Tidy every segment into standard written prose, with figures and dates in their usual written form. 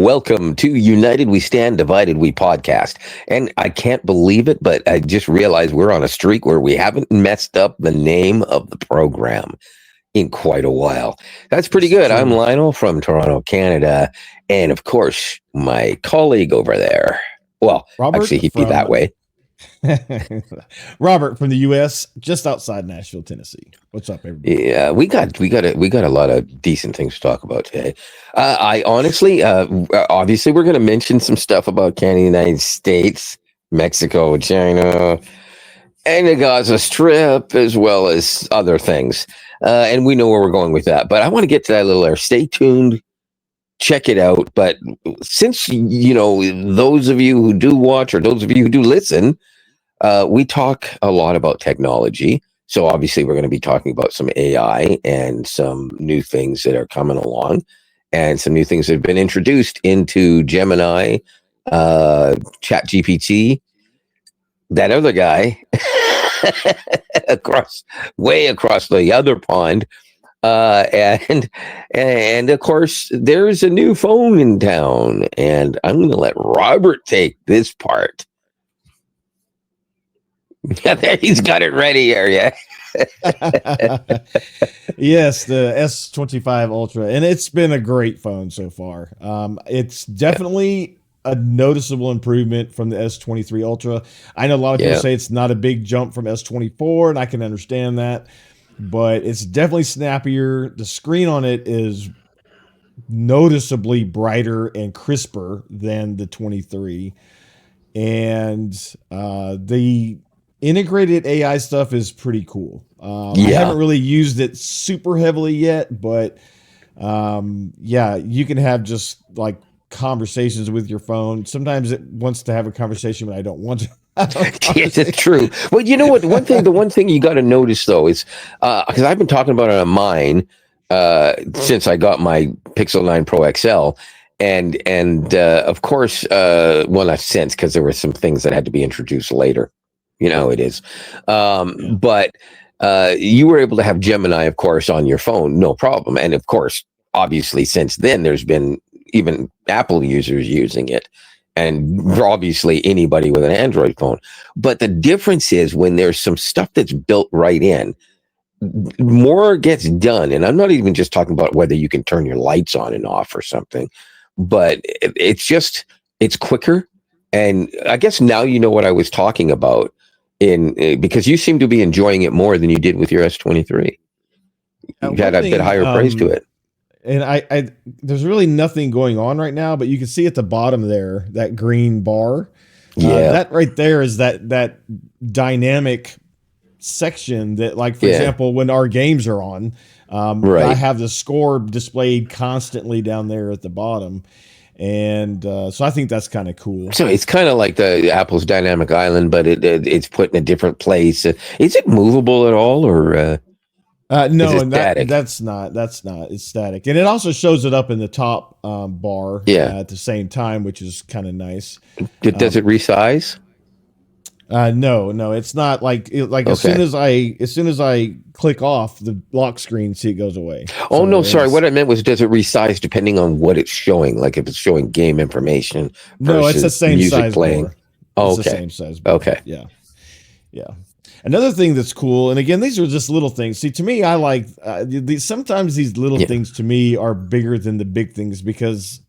Welcome to United We Stand, Divided We podcast. And I can't believe it, but I just realized we're on a streak where we haven't messed up the name of the program in quite a while. That's pretty good. I'm Lionel from Toronto, Canada. And of course, my colleague over there. Well, Robert actually, he'd be that way. Robert from the U.S., just outside Nashville, Tennessee. What's up, everybody? Yeah, we got a lot of decent things to talk about today. I honestly, obviously, we're going to mention some stuff about Canada, United States, Mexico, China, and the Gaza Strip, as well as other things. And we know where we're going with that. But I want to get to that little there. Stay tuned. Check it out. But since, those of you who do watch or those of you who do listen, we talk a lot about technology. So obviously we're going to be talking about some AI and some new things that are coming along and some new things that have been introduced into Gemini, ChatGPT, that other guy way across the other pond. And of course, there's a new phone in town, and I'm going to let Robert take this part. Yeah, he's got it ready here, yeah. Yes, the S25 Ultra, and it's been a great phone so far. It's definitely a noticeable improvement from the S23 Ultra. I know a lot of people say it's not a big jump from S24, and I can understand that, but it's definitely snappier. The screen on it is noticeably brighter and crisper than the 23, and the integrated AI stuff is pretty cool. I haven't really used it super heavily yet, but you can have just like conversations with your phone. Sometimes it wants to have a conversation, but I don't want to. Yes, it's true. Well, you know what? The one thing you got to notice though is because I've been talking about it on mine since I got my Pixel 9 Pro XL. And of course, not since, because there were some things that had to be introduced later. You know, it is. But you were able to have Gemini, of course, on your phone, no problem. And of course, obviously, since then, there's been even Apple users using it. And obviously, anybody with an Android phone. But the difference is when there's some stuff that's built right in, more gets done. And I'm not even just talking about whether you can turn your lights on and off or something, but it's quicker. And I guess now you know what I was talking about because you seem to be enjoying it more than you did with your S23. You had a bit higher praise to it. And I there's really nothing going on right now, but you can see at the bottom there, that green bar. That right there is that dynamic section that, like, for example, when our games are on, I have the score displayed constantly down there at the bottom. And so I think that's kind of cool. So it's kind of like the Apple's Dynamic Island, but it's put in a different place. Is it movable at all, or no? And that's not. It's static, and it also shows it up in the top bar at the same time, which is kind of nice. Does it resize? No, it's not like as soon as I click off the lock screen, see, it goes away. Oh, so no, sorry. What I meant was, does it resize depending on what it's showing? Like if it's showing game information no, it's the same size playing. Bar. Oh, it's the same size bar. Okay. Yeah. Another thing that's cool, and again, these are just little things. See, to me, I like sometimes these little things to me are bigger than the big things because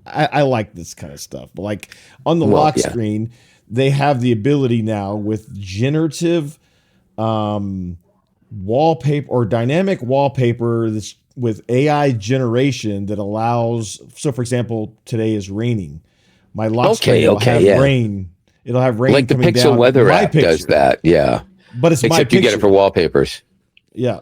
I like this kind of stuff. But like on the lock screen, they have the ability now with generative wallpaper or dynamic wallpaper with AI generation that allows. So, for example, today is raining. My lock screen will have rain. It'll have rain like the coming Pixel down. Weather app does that. Yeah, but it's except you get it for wallpapers. Yeah.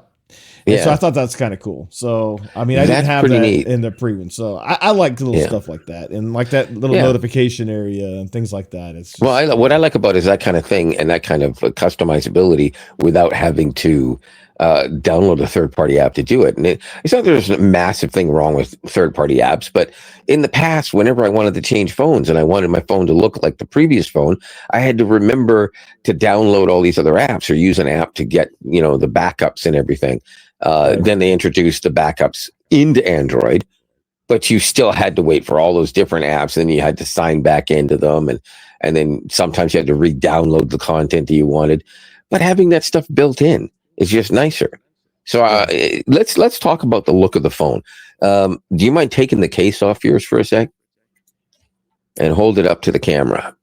And so I thought that's kind of cool. So, I mean, I didn't have that in the pre-one. So I like little stuff like that, and like that little notification area and things like that. It's just, what I like about it is that kind of thing and that kind of customizability without having to download a third-party app to do it. And it's not that there's a massive thing wrong with third-party apps, but in the past, whenever I wanted to change phones and I wanted my phone to look like the previous phone, I had to remember to download all these other apps or use an app to get, the backups and everything. Then they introduced the backups into Android. but you still had to wait for all those different apps, and you had to sign back into them, and then sometimes you had to re-download the content that you wanted. But having that stuff built in is just nicer. So let's talk about the look of the phone. Do you mind taking the case off yours for a sec and hold it up to the camera?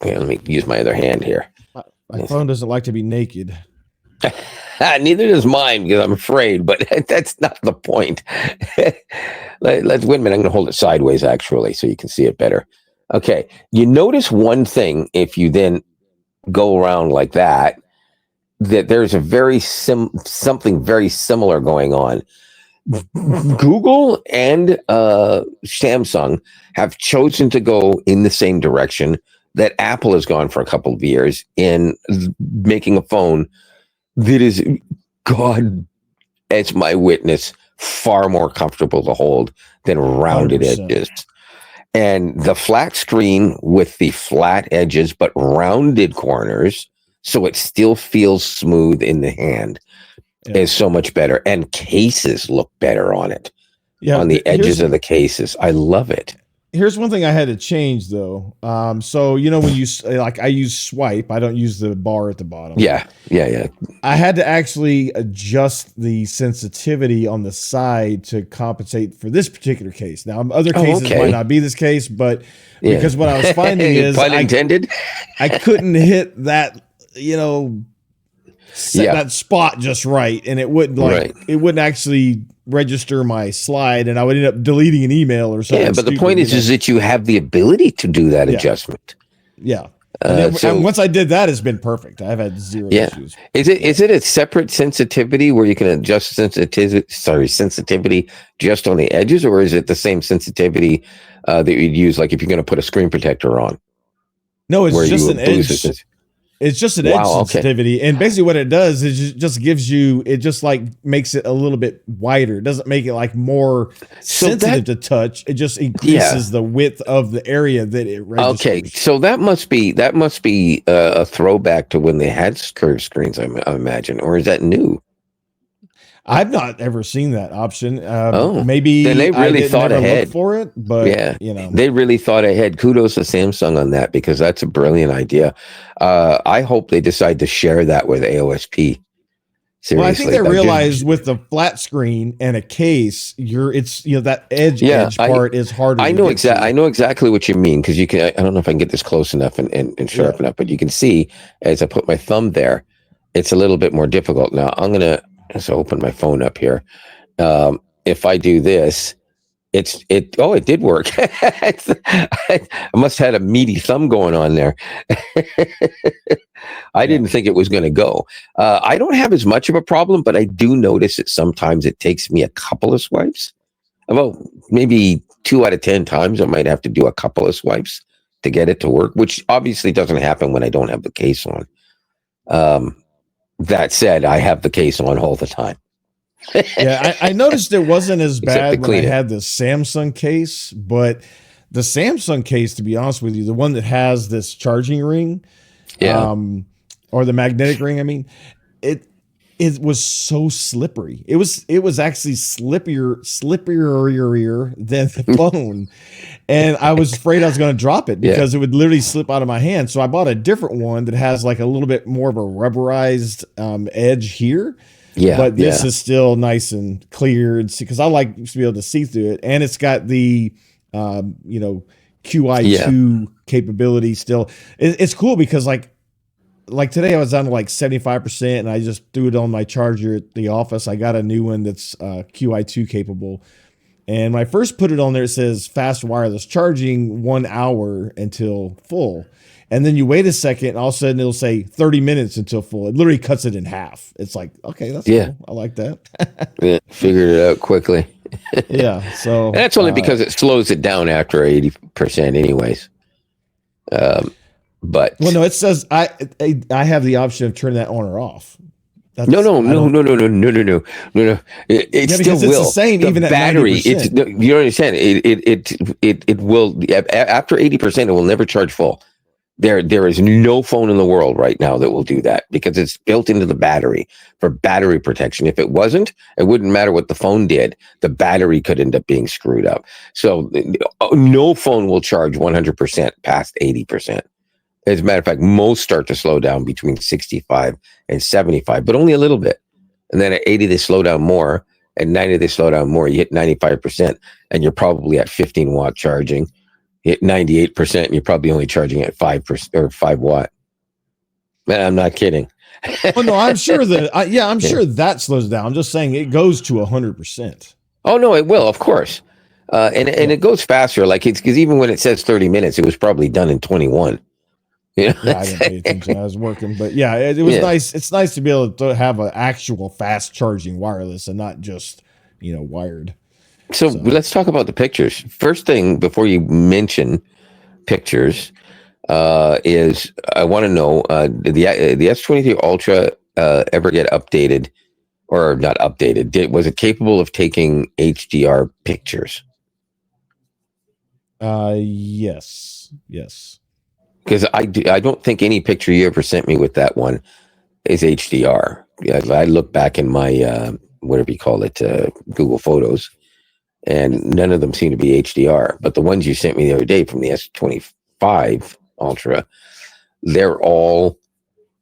Okay, let me use my other hand here. My phone doesn't like to be naked. Neither does mine, because I'm afraid, but that's not the point. Let's wait a minute. I'm going to hold it sideways, actually, so you can see it better. Okay. You notice one thing if you then go around like that there's a very something very similar going on. Google and Samsung have chosen to go in the same direction that Apple has gone for a couple of years in making a phone that is, God, as my witness, far more comfortable to hold than rounded 100%. edges. And the flat screen with the flat edges but rounded corners, so it still feels smooth in the hand, is so much better. And cases look better on it. Yeah, on the edges of the cases. I love it. Here's one thing I had to change though. So you know when you like, I use swipe. I don't use the bar at the bottom. Yeah. I had to actually adjust the sensitivity on the side to compensate for this particular case. Now, other cases might not be this case, but because what I was finding is, pun intended, I couldn't hit that. Set that spot just right, and it wouldn't it wouldn't actually register my slide, and I would end up deleting an email or something. Yeah, but the point is that you have the ability to do that adjustment. Yeah. And once I did that, it's been perfect. I've had zero issues. Is it a separate sensitivity where you can adjust sensitivity just on the edges, or is it the same sensitivity that you'd use like if you're going to put a screen protector on? No, it's just an edge. It's just an edge sensitivity. And basically what it does is it just gives you, it just like makes it a little bit wider. It doesn't make it like more sensitive to touch. It just increases the width of the area that it registers. Okay. So that must be a throwback to when they had curved screens, I imagine, or is that new? I've not ever seen that option. Maybe then they really thought ahead for it, but they really thought ahead. Kudos to Samsung on that, because that's a brilliant idea. I hope they decide to share that with AOSP. Seriously, well, I think they realized with the flat screen and a case, that edge part is harder. I know exactly what you mean, because you can. I don't know if I can get this close enough and sharp enough, but you can see as I put my thumb there, it's a little bit more difficult. Now I'm gonna. So open my phone up here. If I do this, it did work. I must have had a meaty thumb going on there. I didn't think it was going to go. I don't have as much of a problem, but I do notice that sometimes it takes me a couple of swipes. About maybe 2 out of 10 times, I might have to do a couple of swipes to get it to work, which obviously doesn't happen when I don't have the case on. That said, I have the case on all the time. I noticed it wasn't as bad when I had the Samsung case, but the Samsung case, to be honest with you, the one that has this charging ring, or the magnetic ring, I mean, it was so slippery. It was actually slipperier than the phone. And I was afraid I was going to drop it because it would literally slip out of my hand. So I bought a different one that has like a little bit more of a rubberized edge here. Yeah. But this is still nice and clear. And because I like to be able to see through it. And it's got the, QI2 capability still. It's cool because like today I was down to like 75% and I just threw it on my charger at the office. I got a new one that's QI2 capable. And when I first put it on there, it says fast wireless charging 1 hour until full. And then you wait a second and all of a sudden it'll say 30 minutes until full. It literally cuts it in half. It's like, okay, that's cool. I like that. Figured it out quickly. So and that's only because it slows it down after 80% anyways. But well, no, it says I have the option of turning that on or off. No. It still will. It's the same, even at battery. 90%. You don't understand. It will after 80%. It will never charge full. There is no phone in the world right now that will do that because it's built into the battery for battery protection. If it wasn't, it wouldn't matter what the phone did. The battery could end up being screwed up. So no phone will charge 100% past 80%. As a matter of fact, most start to slow down between 65 and 75, but only a little bit. And then at 80, they slow down more. At 90, they slow down more. You hit 95%, and you're probably at 15-watt charging. You hit 98%, and you're probably only charging at 5% or 5 watt. Man, I'm not kidding. Well, no, I'm sure that. I'm sure that slows down. I'm just saying it goes to 100%. Oh no, it will, of course, and it goes faster. Like it's because even when it says 30 minutes, it was probably done in 21. You know? Yeah, I didn't pay attention. I was working, but yeah, it was nice. It's nice to be able to have an actual fast charging wireless and not just wired. So let's talk about the pictures. First thing before you mention pictures is I want to know the S25 Ultra ever get updated or not updated? Was it capable of taking HDR pictures? Yes. Because I don't think any picture you ever sent me with that one is HDR. I look back in my whatever you call it, Google Photos, and none of them seem to be HDR. But the ones you sent me the other day from the S25 Ultra, they're all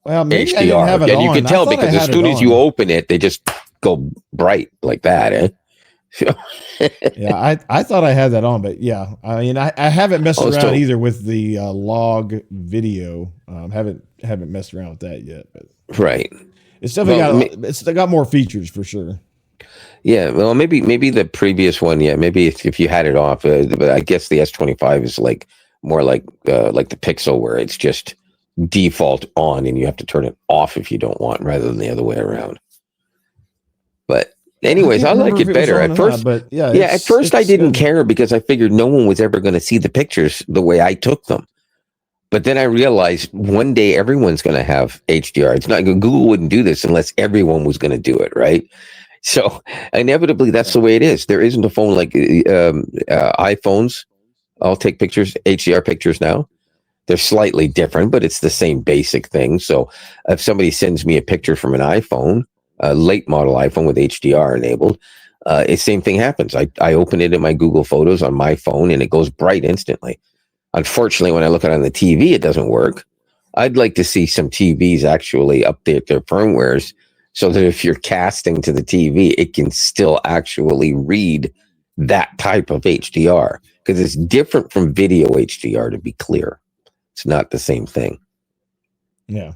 HDR. And you can tell because as soon as you open it, they just go bright like that, eh? Yeah, I thought I had that on, but yeah, I mean, I haven't messed around either with the log video. Haven't messed around with that yet, but right, it's definitely it's got more features for sure. Yeah, well, maybe the previous one, yeah, maybe if you had it off, but I guess the S25 is like more like the Pixel, where it's just default on, and you have to turn it off if you don't want, rather than the other way around. But anyways, I like it better at first. But at first I didn't care because I figured no one was ever going to see the pictures the way I took them. But then I realized one day everyone's going to have HDR. It's not Google wouldn't do this unless everyone was going to do it, right? So inevitably, that's the way it is. There isn't a phone like iPhones. I'll take pictures, HDR pictures now. They're slightly different, but it's the same basic thing. So if somebody sends me a picture from an iPhone, a late model iPhone with HDR enabled, same thing happens. I open it in my Google Photos on my phone and it goes bright instantly. Unfortunately, when I look at it on the TV, it doesn't work. I'd like to see some TVs actually update their firmwares so that if you're casting to the TV, it can still actually read that type of HDR, because it's different from video HDR, to be clear. It's not the same thing. Yeah.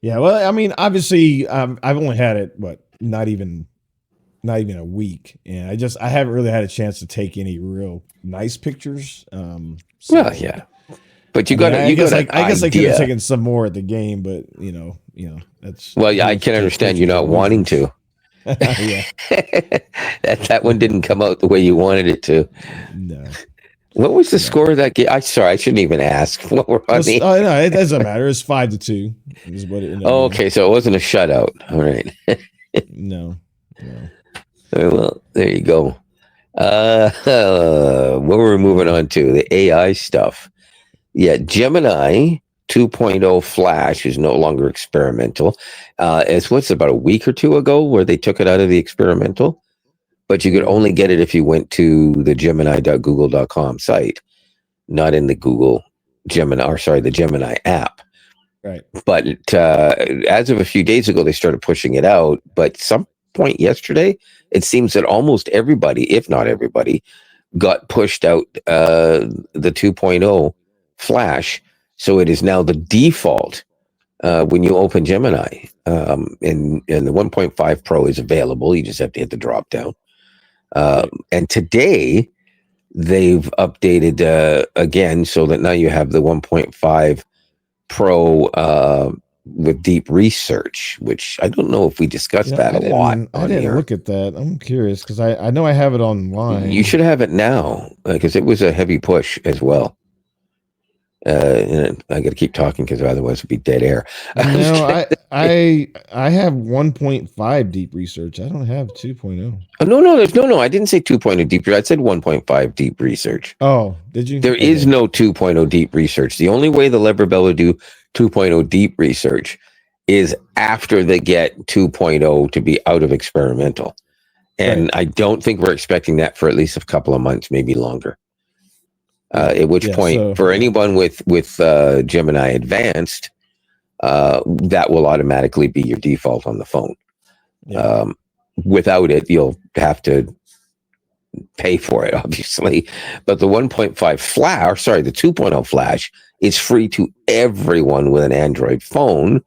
Well, I mean, obviously, I've only had it, not even a week, and I haven't really had a chance to take any real nice pictures. Well, yeah, but I guess I could have taken some more at the game, but that's I can understand you not wanting to. Yeah, that one didn't come out the way you wanted it to. No. What was the score of that game? I shouldn't even ask. What were no, it doesn't matter. It's 5-2 is what it ended up okay, so it wasn't a shutout. All right. No. Well, there you go. What were we moving on to? The AI stuff. Yeah, Gemini 2.0 Flash is no longer experimental. It's about a week or two ago where they took it out of the experimental, but you could only get it if you went to the Gemini.google.com site, not in the the Gemini app. Right. But as of a few days ago, they started pushing it out. But some point yesterday, it seems that almost everybody, if not everybody, got pushed out the 2.0 Flash. So it is now the default when you open Gemini. And the 1.5 Pro is available. You just have to hit the drop down. And today they've updated again so that now you have the 1.5 Pro with deep research, which I don't know if we discussed that a lot. I didn't look at that. I'm curious because I know I have it online. You should have it now because it was a heavy push as well. And I got to keep talking because otherwise it'd be dead air. No, I have 1.5 deep research. I don't have 2.0. Oh, no. I didn't say 2.0 deep. I said 1.5 deep research. Oh, did you? There is no 2.0 deep research. The only way they'll ever be able to do 2.0 deep research is after they get 2.0 to be out of experimental. And Right. I don't think we're expecting that for at least a couple of months, maybe longer. At which point, for anyone with Gemini Advanced, that will automatically be your default on the phone. Yeah. Without it, you'll have to pay for it, obviously. But the 1.5 flash, sorry, the 2.0 flash is free to everyone with an Android phone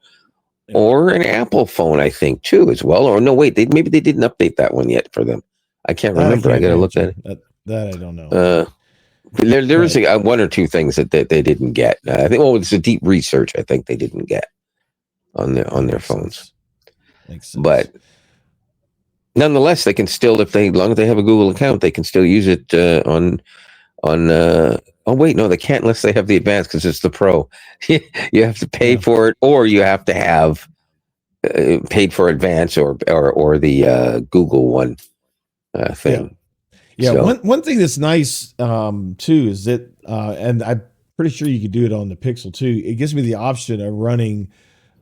or an Apple phone, I think, too, as well. Or no, wait, maybe they didn't update that one yet for them. I can't remember. I got to look at it. That I don't know. There is one or two things that they didn't get. I think. Oh, it's a deep research. I think they didn't get on their phones. Makes sense. But nonetheless, they can still, as long as they have a Google account, they can still use it on. Oh wait, no, they can't unless they have the advanced because it's the Pro. You have to pay for it, or you have to have paid for advance or the Google one thing. Yeah. So, one thing that's nice too is that, and I'm pretty sure you could do it on the Pixel too. It gives me the option of running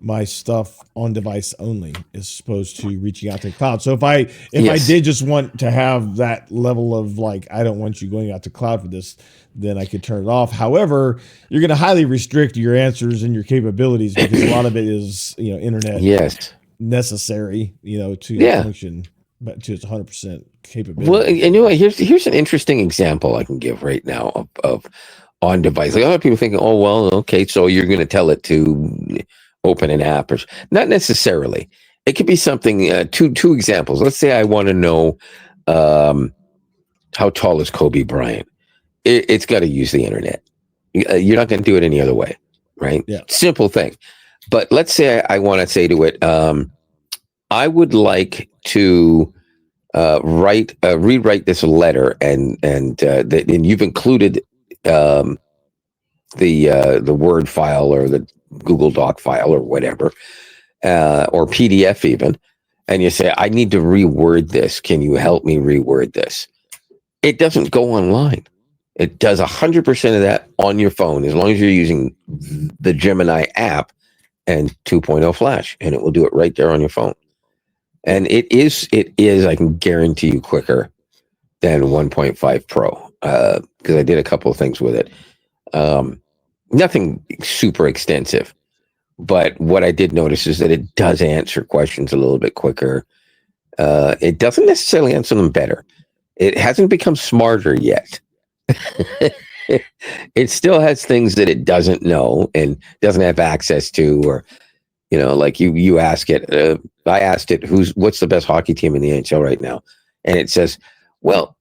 my stuff on device only as opposed to reaching out to the cloud. So if I did just want to have that level of like, I don't want you going out to cloud for this, then I could turn it off. However, you're going to highly restrict your answers and your capabilities because a lot of it is, internet necessary, to function, but to its 100% capability. Well, anyway, here's an interesting example I can give right now of on device. Like a lot of people thinking, oh, well, okay, so you're going to tell it to open an app, or not necessarily. It could be something. Two examples. Let's say I want to know how tall is Kobe Bryant. It's got to use the internet. You're not going to do it any other way, right? Yeah. Simple thing. But let's say I want to say to it, I would like to rewrite this letter, and you've included the Word file or the Google Doc file or whatever, or PDF even, and you say, I need to reword this. Can you help me reword this? It doesn't go online. It does 100% of that on your phone as long as you're using the Gemini app and 2.0 Flash, and it will do it right there on your phone. And it is, I can guarantee you, quicker than 1.5 Pro, because I did a couple of things with it. Nothing super extensive, but what I did notice is that it does answer questions a little bit quicker. It doesn't necessarily answer them better. It hasn't become smarter yet. It still has things that it doesn't know and doesn't have access to, or like you ask it. I asked it, what's the best hockey team in the NHL right now, and it says, well,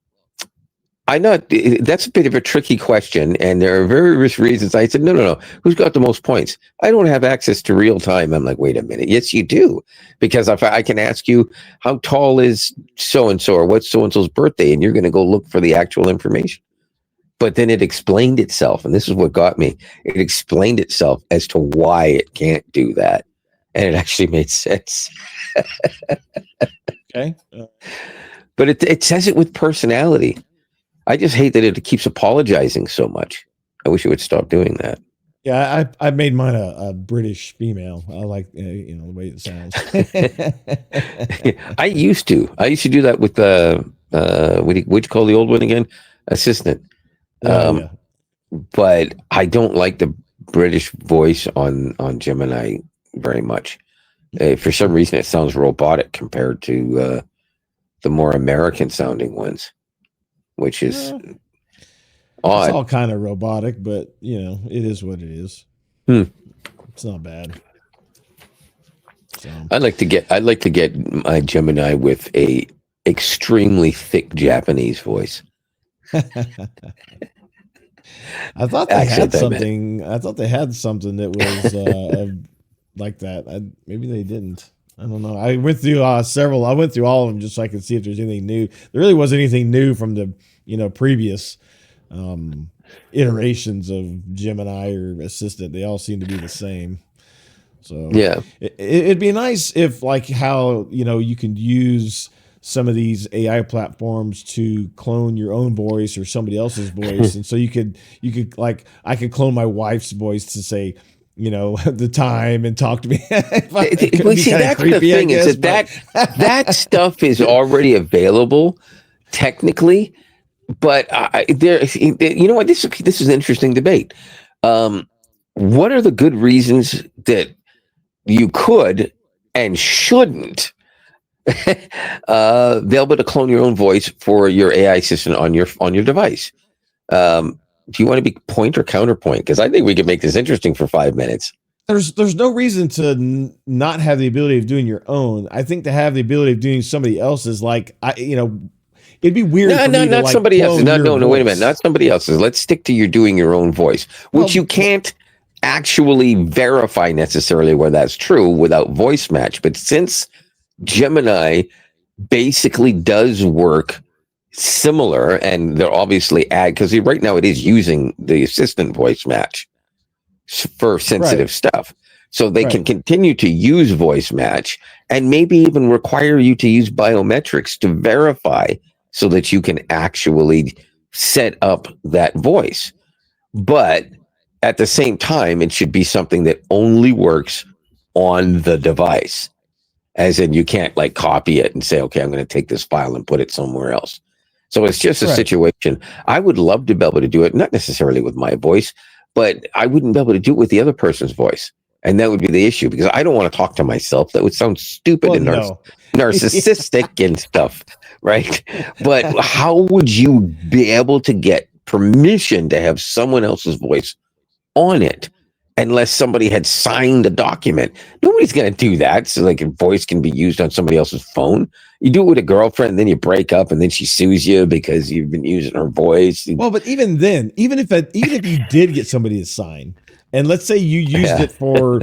that's a bit of a tricky question, and there are various reasons. I said, no. Who's got the most points? I don't have access to real time. I'm like, wait a minute. Yes, you do. Because if I can ask you, how tall is so-and-so, or what's so-and-so's birthday? And you're going to go look for the actual information. But then it explained itself, and this is what got me. It explained itself as to why it can't do that. And it actually made sense. Okay. But it says it with personality. I just hate that it keeps apologizing so much. I wish it would stop doing that. Yeah, I made mine a British female. I like the way it sounds. I used to do that with what'd you call the old one again? Assistant. But I don't like the British voice on Gemini very much. For some reason, it sounds robotic compared to the more American sounding ones, which is odd. It's all kind of robotic, but it is what it is. It's not bad. So. I'd like to get my Gemini with a extremely thick Japanese voice. I thought they had something. I thought they had something that was like that. Maybe they didn't. I don't know. I went through several. I went through all of them just so I could see if there's anything new. There really wasn't anything new from the previous iterations of Gemini or Assistant. They all seem to be the same. So Yeah. it'd be nice if, like, how, you can use some of these AI platforms to clone your own voice or somebody else's voice, and so you could like, I could clone my wife's voice to say, the time and talk to me. It could Well, be see, kind of that's the creepy, I thing is guess, that stuff is already available technically, but there, you know what? This is an interesting debate. What are the good reasons that you could and shouldn't be able to clone your own voice for your AI assistant on your device? Do you want to be point or counterpoint? Because I think we could make this interesting for 5 minutes. there's no reason to not have the ability of doing your own. I think to have the ability of doing somebody else's, like, it'd be weird No, for no, me to, not like, somebody else's. clone No, your no, no. Wait a minute. voice. Not somebody else's. Let's stick to you doing your own voice, which you can't actually verify necessarily whether that's true without voice match. But since Gemini basically does work similar, and they're obviously because right now it is using the assistant voice match for sensitive Right. stuff. So they can Right. continue to use voice match and maybe even require you to use biometrics to verify so that you can actually set up that voice. But at the same time, it should be something that only works on the device. As in, you can't like copy it and say, okay, I'm going to take this file and put it somewhere else. So it's just a Right. situation. I would love to be able to do it, not necessarily with my voice, but I wouldn't be able to do it with the other person's voice. And that would be the issue because I don't want to talk to myself. That would sound stupid Well, and no. narcissistic and stuff, right? But how would you be able to get permission to have someone else's voice on it unless somebody had signed a document? Nobody's going to do that. So like a voice can be used on somebody else's phone. You do it with a girlfriend, and then you break up, and then she sues you because you've been using her voice. Well, but even then, even if you did get somebody to sign, and let's say you used it for,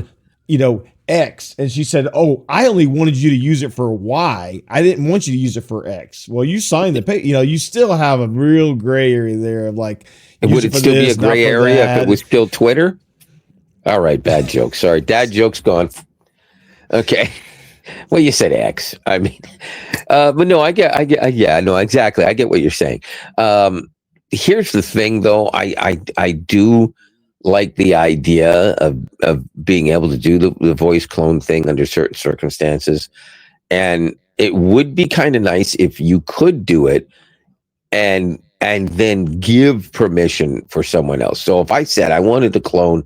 X, and she said, "Oh, I only wanted you to use it for Y. I didn't want you to use it for X." Well, you signed the pay. You still have a real gray area there of like, And would it still be a gray area if it was still Twitter? All right, bad joke. Sorry, dad joke's gone. Okay. Well, you said X. I mean, but no, yeah, no, exactly. I get what you're saying. Here's the thing, though. I do like the idea of being able to do the voice clone thing under certain circumstances, and it would be kind of nice if you could do it and then give permission for someone else. So if I said I wanted to clone,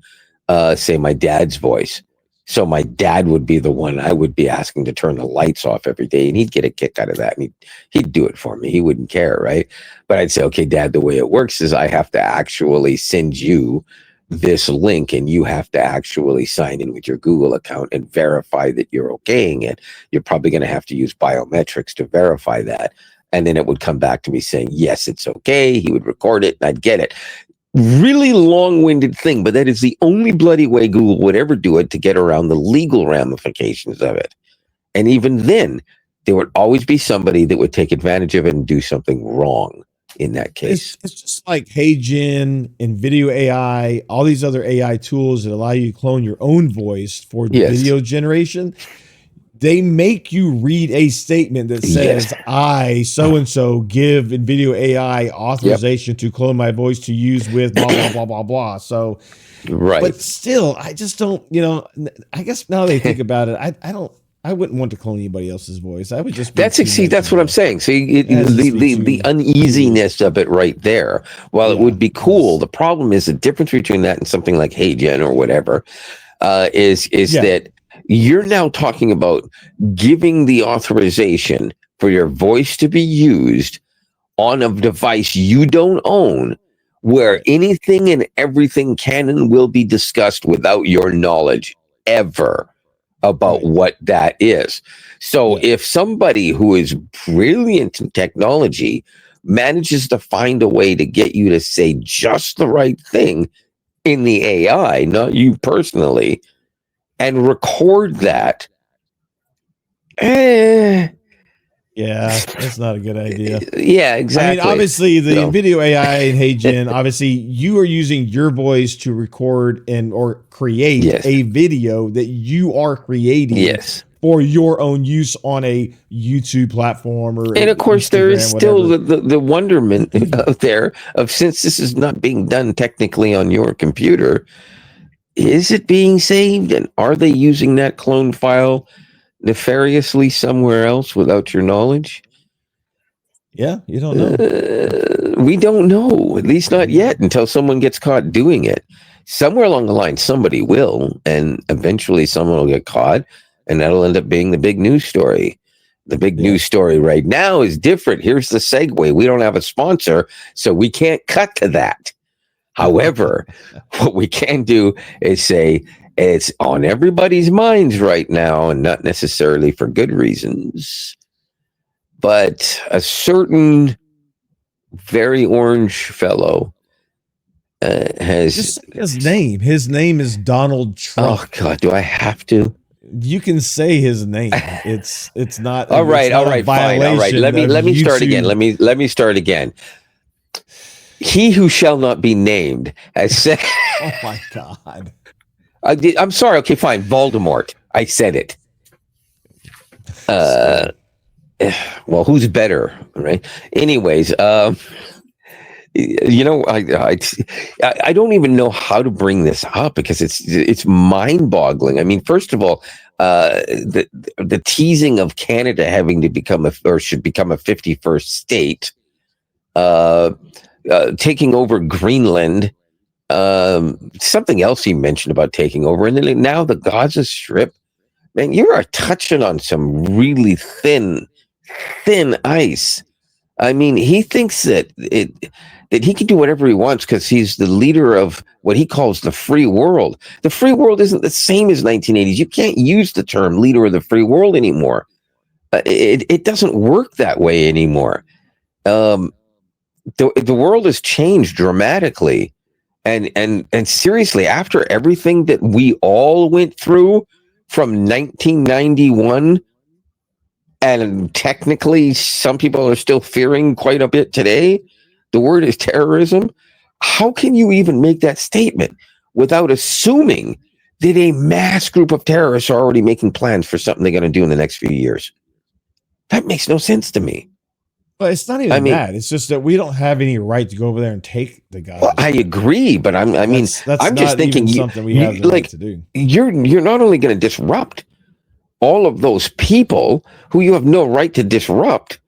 say my dad's voice, so my dad would be the one I would be asking to turn the lights off every day, and he'd get a kick out of that, and he'd do it for me. He wouldn't care, right? But I'd say, okay, Dad, the way it works is I have to actually send you this link, and you have to actually sign in with your Google account and verify that you're okaying it. You're probably going to have to use biometrics to verify that. And then it would come back to me saying, yes, it's okay. He would record it, and I'd get it. Really long-winded thing, but that is the only bloody way Google would ever do it to get around the legal ramifications of it. And even then, there would always be somebody that would take advantage of it and do something wrong in that case. It's just like HeyGen and Video AI, all these other AI tools that allow you to clone your own voice for video generation. They make you read a statement that says, I, so-and-so, give NVIDIA AI authorization to clone my voice to use with blah, blah, blah, blah, blah. So, right. But still, I just don't, I guess now they think about it, I wouldn't want to clone anybody else's voice. I would just that's what I'm saying. So the uneasiness of it right there. While it would be cool, the problem is the difference between that and something like HeyGen or whatever is that you're now talking about giving the authorization for your voice to be used on a device you don't own, where anything and everything can and will be discussed without your knowledge ever about what that is. So if somebody who is brilliant in technology manages to find a way to get you to say just the right thing in the AI, not you personally, and record that, Yeah, that's not a good idea. Yeah, exactly. I mean, obviously the So, video AI and Hey Gen, obviously you are using your voice to record and or create yes, a video that you are creating yes. for your own use on a YouTube platform or And of course, there is Instagram, still whatever. the wonderment out there of, since this is not being done technically on your computer, is it being saved? And are they using that clone file nefariously somewhere else without your knowledge? Yeah, you don't know. We don't know, at least not yet, until someone gets caught doing it. Somewhere along the line, somebody will, and eventually someone will get caught, and that'll end up being the big news story. The big news story right now is different. Here's the segue. We don't have a sponsor, so we can't cut to that. However, what we can do is say it's on everybody's minds right now, and not necessarily for good reasons. But a certain very orange fellow has Just his name. His name is Donald Trump. Oh God, do I have to? You can say his name. It's not. All right, all right, fine. All right, let me start again. Let me start again. He who shall not be named has said. Oh my God. I'm sorry. Okay, fine. Voldemort. I said it. Well, who's better, right? Anyways, you know, I don't even know how to bring this up because it's mind-boggling. I mean, first of all, the teasing of Canada having to become should become a 51st state, taking over Greenland, something else he mentioned about taking over, and then now the Gaza Strip. Man, you are touching on some really thin ice. I mean, he thinks that he can do whatever he wants because he's the leader of what he calls the free world. The free world isn't the same as 1980s. You can't use the term leader of the free world anymore. It doesn't work that way anymore. The world has changed dramatically, and seriously, after everything that we all went through from 1991. And technically, some people are still fearing quite a bit today. The word is terrorism. How can you even make that statement without assuming that a mass group of terrorists are already making plans for something they're going to do in the next few years? That makes no sense to me. But it's not even that. It's just that we don't have any right to go over there and take the guys. Well, I agree, but I'm just thinking something we have the right to do. You're not only going to disrupt all of those people who you have no right to disrupt,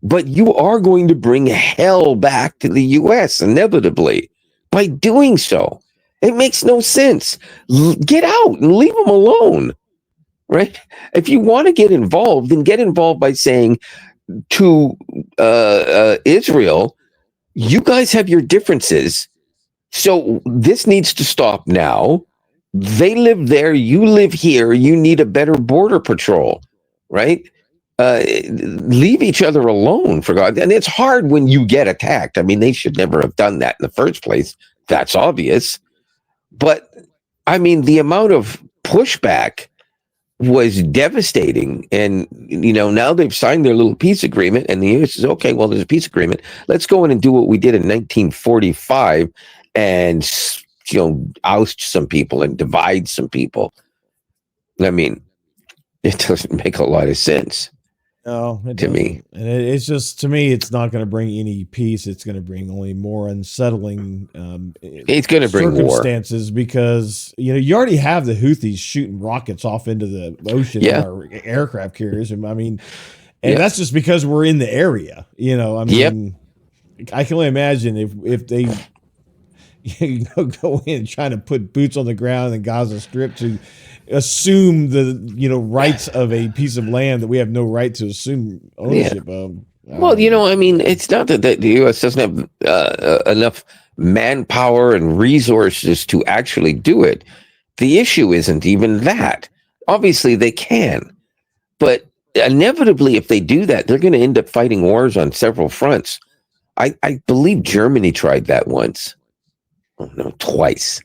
but you are going to bring hell back to the U.S. inevitably by doing so. It makes no sense. Get out and leave them alone, right? If you want to get involved, then get involved by saying to Israel, you guys have your differences, so this needs to stop now. They live there, you live here, you need a better border patrol, right? Leave each other alone, for God. And it's hard when you get attacked. I mean, they should never have done that in the first place. That's obvious. But I mean, the amount of pushback was devastating. And, you know, now they've signed their little peace agreement, and the U.S. says, okay, well, there's a peace agreement. Let's go in and do what we did in 1945 and, you know, oust some people and divide some people. I mean, it doesn't make a lot of sense. No, to me. And it's just, to me, it's not going to bring any peace. It's going to bring only more unsettling it's going to bring circumstances war. Because, you know, you already have the Houthis shooting rockets off into the ocean in our aircraft carriers. I mean, and that's just because we're in the area, you know. I mean, I can only imagine if they go in trying to put boots on the ground in the Gaza Strip to assume the, you know, rights of a piece of land that we have no right to assume ownership of. Well, you know, I mean, it's not that the U.S. doesn't have enough manpower and resources to actually do it. The issue isn't even that. Obviously, they can, but inevitably, if they do that, they're going to end up fighting wars on several fronts. I believe Germany tried that once. Oh, no, twice.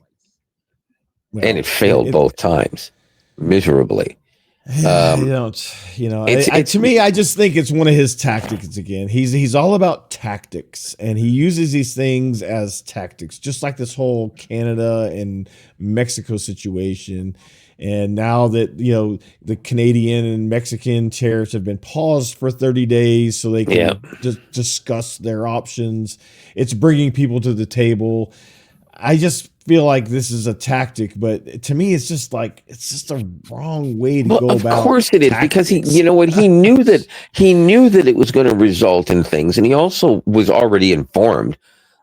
Well, and it failed both times miserably. Yeah, you don't, It's to me, I just think it's one of his tactics again. He's all about tactics, and he uses these things as tactics, just like this whole Canada and Mexico situation. And now that, the Canadian and Mexican tariffs have been paused for 30 days so they yeah. can discuss their options, it's bringing people to the table. I just feel like this is a tactic, but to me, it's just a wrong way to Well, go of about course it is, because tactics. he knew that it was going to result in things, and he also was already informed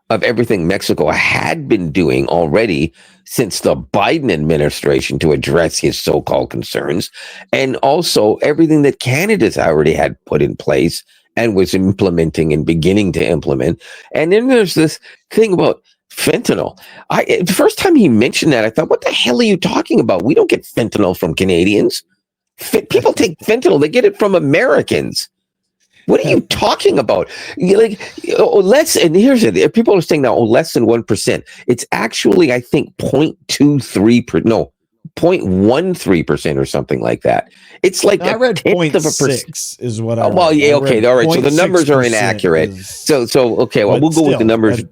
of everything Mexico had been doing already since the Biden administration to address his so-called concerns, and also everything that Canada's already had put in place and was implementing and beginning to implement. And then there's this thing about fentanyl. The first time he mentioned that, I thought, what the hell are you talking about? We don't get fentanyl from Canadians. People take fentanyl, they get it from Americans. What are you talking about? Less, and here's it. People are saying now, less than 1%. It's actually, I think, 0.13% or something like that. It's like I a read tenth of a percent. 0.6 is what I Oh, well, read. yeah, I okay, read all right. So the numbers are 0.6% inaccurate. So okay, well, but we'll go with the still, numbers.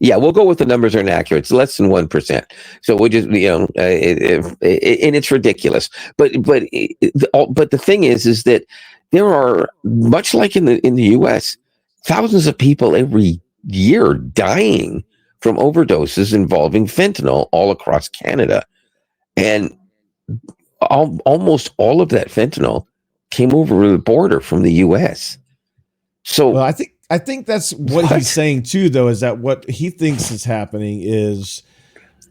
Yeah, we'll go with the numbers are inaccurate. It's less than 1%. So we'll just, and it's ridiculous. But the thing is that there are, much like in the U.S., thousands of people every year dying from overdoses involving fentanyl all across Canada, and almost all of that fentanyl came over the border from the U.S. So, well, I think that's what he's saying too, though, is that what he thinks is happening is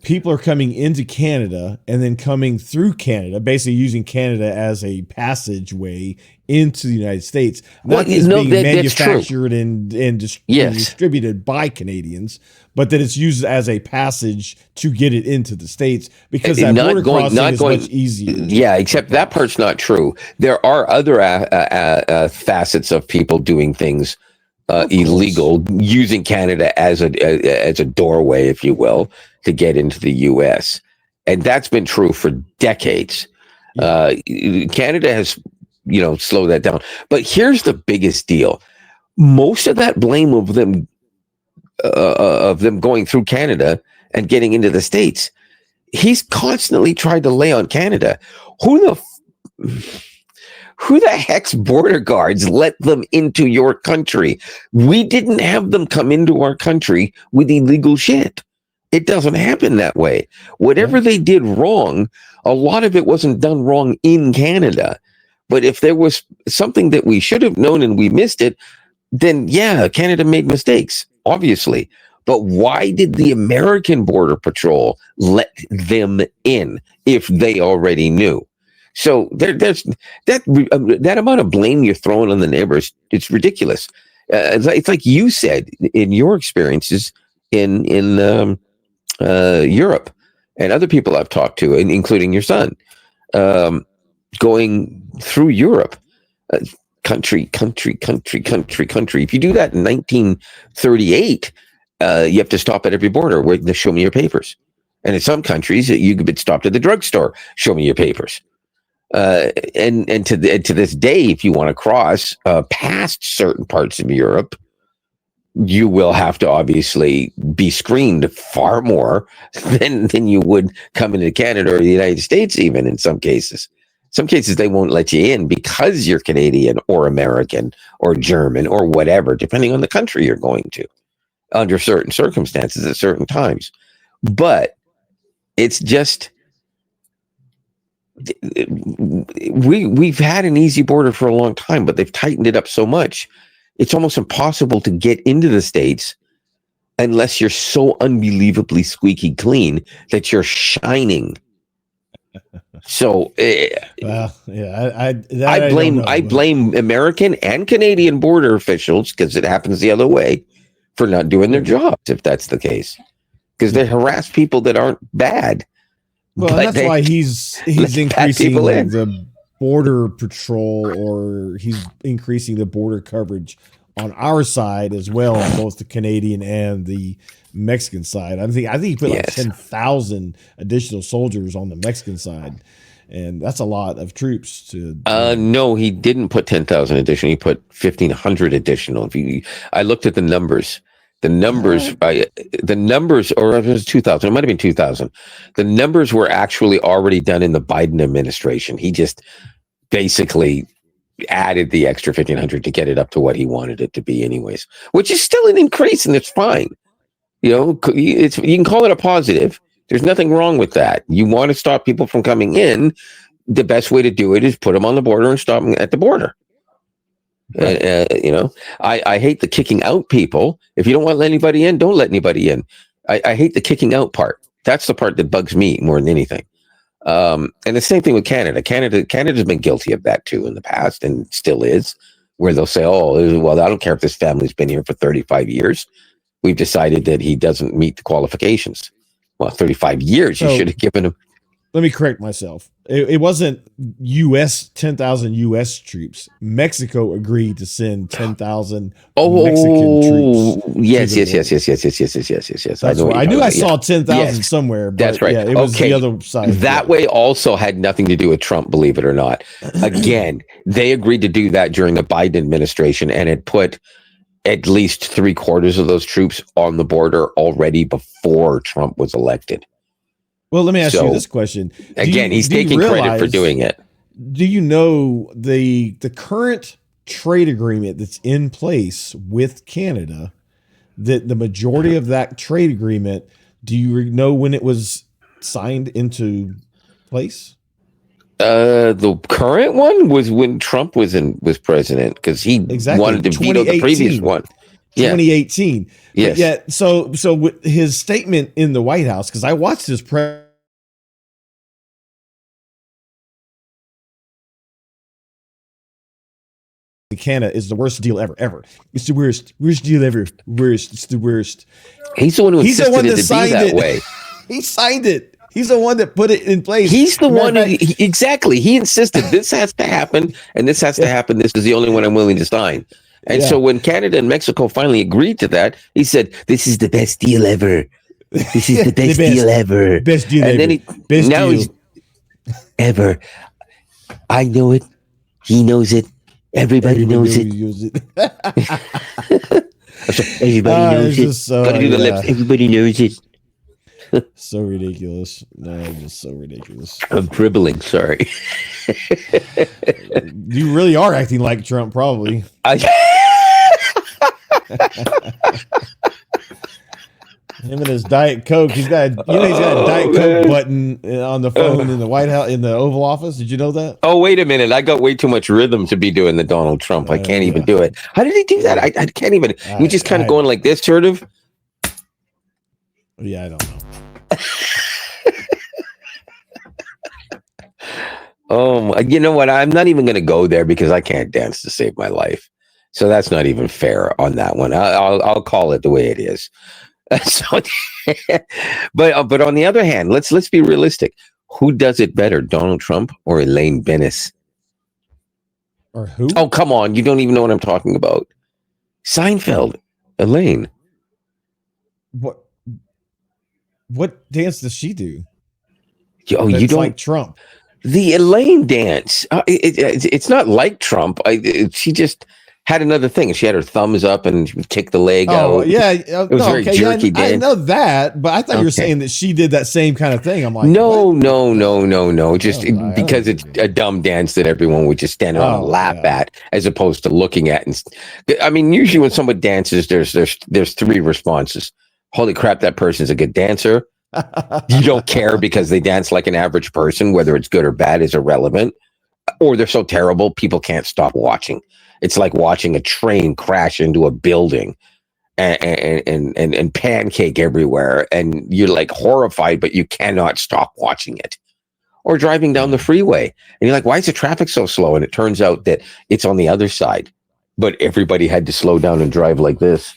people are coming into Canada and then coming through Canada, basically using Canada as a passageway into the United States. Not being manufactured and distributed by Canadians, but that it's used as a passage to get it into the States, because that border crossing is much easier. Yeah, except that part's not true. There are other facets of people doing things illegal, using Canada as a doorway, if you will, to get into the U.S. And that's been true for decades. Yeah. Canada has, slowed that down. But here's the biggest deal: most of that blame of them going through Canada and getting into the States, he's constantly tried to lay on Canada. Who the heck's border guards let them into your country? We didn't have them come into our country with illegal shit. It doesn't happen that way. Whatever they did wrong, a lot of it wasn't done wrong in Canada. But if there was something that we should have known and we missed it, then yeah, Canada made mistakes, obviously. But why did the American Border Patrol let them in if they already knew? So there's that amount of blame you're throwing on the neighbors. It's ridiculous. It's like you said in your experiences in Europe, and other people I've talked to, including your son, going through Europe, country. If you do that in 1938, you have to stop at every border where they show me your papers. And in some countries, you could be stopped at the drugstore. Show me your papers. And to this day, if you want to cross past certain parts of Europe, you will have to obviously be screened far more than you would come into Canada or the United States, even in some cases. Some cases they won't let you in because you're Canadian or American or German or whatever, depending on the country you're going to, under certain circumstances at certain times. But it's just, we've had an easy border for a long time, but they've tightened it up so much. It's almost impossible to get into the States unless you're so unbelievably squeaky clean that you're shining. So, well, yeah, I blame American and Canadian border officials, because it happens the other way, for not doing their jobs, if that's the case, because they harass people that aren't bad. Well, and that's why he's increasing the border patrol, or he's increasing the border coverage on our side as well, on both the Canadian and the Mexican side. I think he put like 10,000 additional soldiers on the Mexican side. and that's a lot of troops to. No, he didn't put 10,000 additional. He put 1,500 additional. I looked at the numbers. The numbers, or it was 2,000. It might have been 2,000. The numbers were actually already done in the Biden administration. He just basically added the extra 1,500 to get it up to what he wanted it to be, anyways. Which is still an increase, and it's fine. You can call it a positive. There's nothing wrong with that. You want to stop people from coming in. The best way to do it is put them on the border and stop them at the border. Right. I hate the kicking out people. If you don't want to let anybody in, don't let anybody in. I hate the kicking out part. That's the part that bugs me more than anything. And the same thing with Canada. Canada's been guilty of that too in the past, and still is, where they'll say, "Oh, well, I don't care if this family's been here for 35 years. We've decided that he doesn't meet the qualifications." Well, 35 years, you should have given him. Let me correct myself. It wasn't 10,000 U.S. troops. Mexico agreed to send 10,000 Mexican troops. Yes. That's right. I knew I saw 10,000 somewhere. But that's right. Yeah, it was the other side. That way also had nothing to do with Trump, believe it or not. Again, they agreed to do that during the Biden administration, and it put at least 3/4 of those troops on the border already before Trump was elected. Well, let me ask you this question. He's taking credit for doing it. Do you know the current trade agreement that's in place with Canada, that the majority of that trade agreement, do you know when it was signed into place? The current one was when Trump was president, because he wanted to veto the previous one. 2018. Yes. Yeah. So with his statement in the White House, because I watched his press. Canada is the worst deal ever. It's the worst deal ever. It's the worst. He's the one who insisted it to be that way. He signed it. He's the one that put it in place. He's the one. Exactly. He insisted this has to happen, and this has to happen. This is the only one I'm willing to sign. And so when Canada and Mexico finally agreed to that, he said, "This is the best deal ever. This is the best deal ever. Best deal and ever. Then he's ever. I know it. He knows it. Everybody knows it. Everybody knows it. Gotta do the lips. Everybody knows it." So ridiculous. No, just so ridiculous. I'm dribbling. Sorry. You really are acting like Trump, probably. Him and his Diet Coke. He's got a Diet Coke button on the phone in the White House, in the Oval Office. Did you know that? Oh, wait a minute. I got way too much rhythm to be doing the Donald Trump. I can't even do it. How did he do that? I can't even. You just kind of going like this, sort of. Yeah, I don't know. You know what? I'm not even going to go there because I can't dance to save my life. So that's not even fair on that one. I'll call it the way it is. So, but on the other hand, let's be realistic. Who does it better, Donald Trump or Elaine Bennis? Or who? Oh, come on! You don't even know what I'm talking about. Seinfeld, Elaine. What dance does she do? Oh, you don't like Trump. The Elaine dance. It's not like Trump. She just had another thing. She had her thumbs up and she would kick the leg out. Oh, yeah. It was very jerky dance. I know that, but I thought you were saying that she did that same kind of thing. I'm like, no. Just because it's a dumb dance that everyone would just stand around and laugh at, as opposed to looking at. And I mean, usually when someone dances, there's three responses. Holy crap, that person's a good dancer. You don't care because they dance like an average person. Whether it's good or bad is irrelevant. Or they're so terrible, people can't stop watching. It's like watching a train crash into a building and pancake everywhere. And you're like horrified, but you cannot stop watching it. Or driving down the freeway. And you're like, why is the traffic so slow? And it turns out that it's on the other side. But everybody had to slow down and drive like this.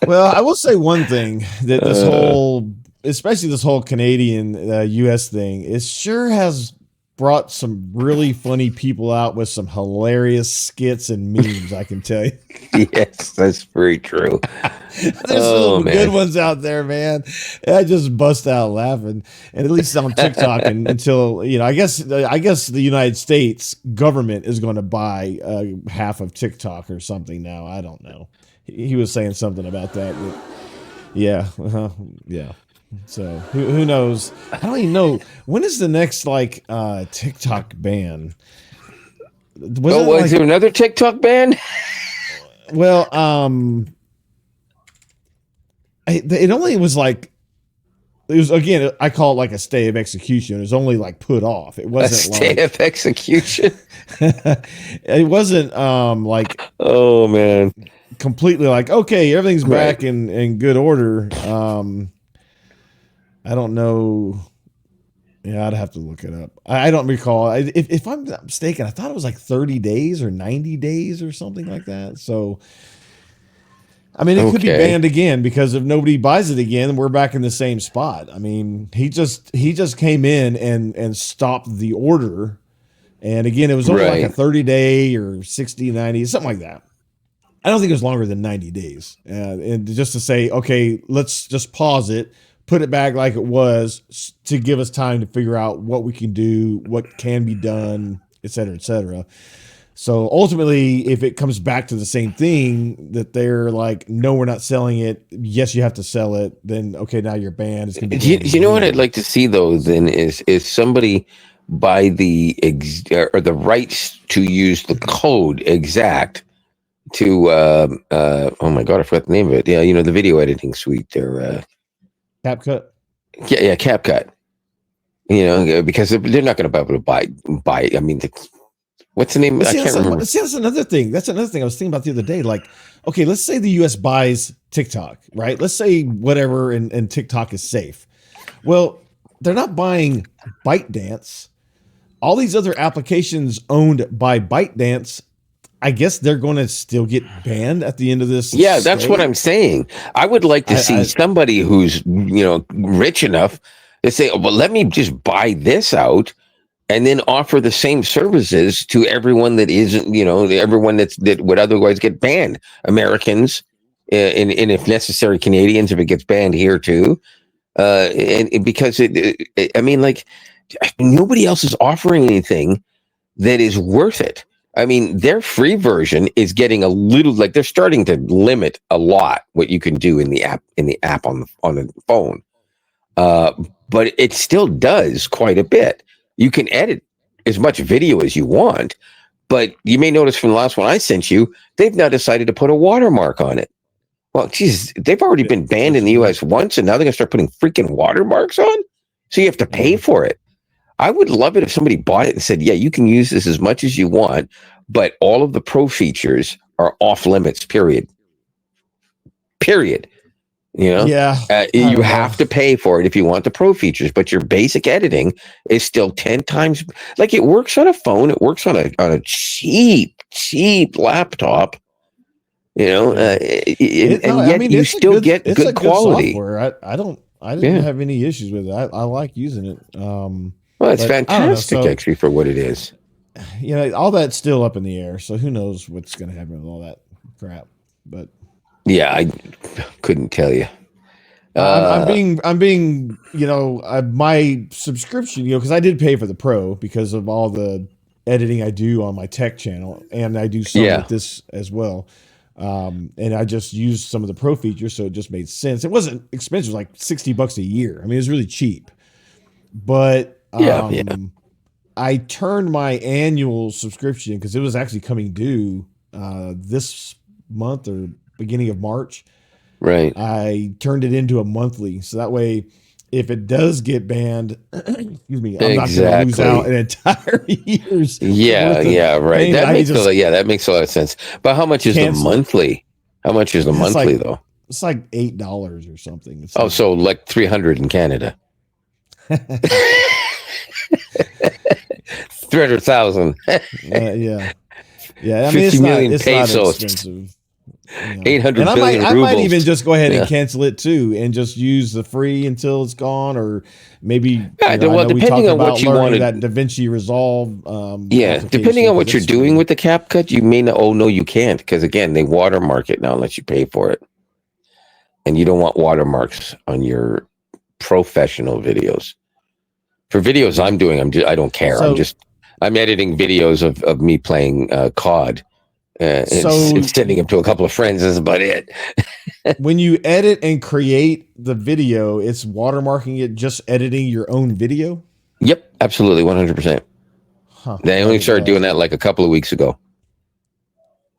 Well, I will say one thing, that especially this whole Canadian U.S. thing, it sure has brought some really funny people out with some hilarious skits and memes, I can tell you. Yes, that's very true. There's some good ones out there, man. I just bust out laughing, and at least on TikTok, and until I guess the United States government is going to buy half of TikTok or something now. I don't know. He was saying something about that. Yeah, yeah. So who knows? I don't even know when is the next TikTok ban. Is there another TikTok ban? Well, it only was it was, again, I call it like a stay of execution. It was only put off. It wasn't a stay of execution. It wasn't oh man, completely okay, everything's back in good order. I don't know. Yeah, I'd have to look it up. I don't recall. If I'm not mistaken, I thought it was 30 days or 90 days or something like that. So, I mean, it could be banned again because if nobody buys it again, we're back in the same spot. I mean, he just came in and stopped the order. And again, it was only a 30-day or 60, 90, something like that. I don't think it was longer than 90 days. And just to say, okay, let's just pause it, put it back like it was to give us time to figure out what we can do, what can be done, et cetera, et cetera. So ultimately, if it comes back to the same thing that they're no, we're not selling it. Yes, you have to sell it. Then, okay, now you're banned. It's gonna be you know what I'd like to see though, then is somebody buy the rights to use the code exact to, oh my God, I forgot the name of it. Yeah. The video editing suite there. CapCut. Yeah, CapCut. Because they're not going to be able to buy it. I mean, what's the name? I can't remember. See, that's another thing. That's another thing I was thinking about the other day. Okay, let's say the U.S. buys TikTok, right? Let's say whatever, and TikTok is safe. Well, they're not buying ByteDance. All these other applications owned by ByteDance, I guess they're going to still get banned at the end of this. Yeah, that's what I'm saying. I would like to see somebody who's, rich enough to say, well, let me just buy this out and then offer the same services to everyone that isn't, everyone that would otherwise get banned. Americans, and if necessary, Canadians, if it gets banned here too. And because nobody else is offering anything that is worth it. I mean, their free version is getting a little they're starting to limit a lot what you can do in the app on the phone. But it still does quite a bit. You can edit as much video as you want, but you may notice from the last one I sent you, they've now decided to put a watermark on it. Well, geez, they've already been banned in the US once, and now they're gonna start putting freaking watermarks on. So you have to pay for it. I would love it if somebody bought it and said, yeah, you can use this as much as you want, but all of the pro features are off limits, period. Yeah. You have to pay for it if you want the pro features, but your basic editing is still 10 times. It works on a phone. It works on a cheap laptop, you still get good quality. Software. I didn't have any issues with it. I like using it. Well, it's fantastic actually for what it is. All that's still up in the air. So who knows what's going to happen with all that crap? But yeah, I couldn't tell you. I'm being, my subscription, because I did pay for the pro because of all the editing I do on my tech channel, and I do some with this as well. And I just used some of the pro features, so it just made sense. It wasn't expensive; it was $60 a year. I mean, it was really cheap. But I turned my annual subscription because it was actually coming due this month or beginning of March. Right. I turned it into a monthly, so that way, if it does get banned, excuse me, I'm not going to lose out an entire year's. Yeah, right. That makes a lot of sense. But how much is the monthly? How much is the monthly though? It's $8 or something. It's so $300 in Canada. 300,000. Yeah. I mean, 50 million it's pesos. Not expensive. Yeah. 800 And billion I might even rubles. just go ahead Yeah. and cancel it too, and just use the free until it's gone, or maybe Yeah, I know we depending talked on what about you learning wanted. that DaVinci Resolve Yeah, depending application on because what you're it's doing free. with the CapCut, you may not. Oh no, you can't, because again, they watermark it now unless you pay for it, and you don't want watermarks on your professional videos. For videos I'm doing, I don't care. So I'm editing videos of me playing COD, and so sending them to a couple of friends. That's about it. when you edit and create the video, it's watermarking it, just editing your own video. Yep, absolutely, 100%. Huh. They only started doing that like a couple of weeks ago.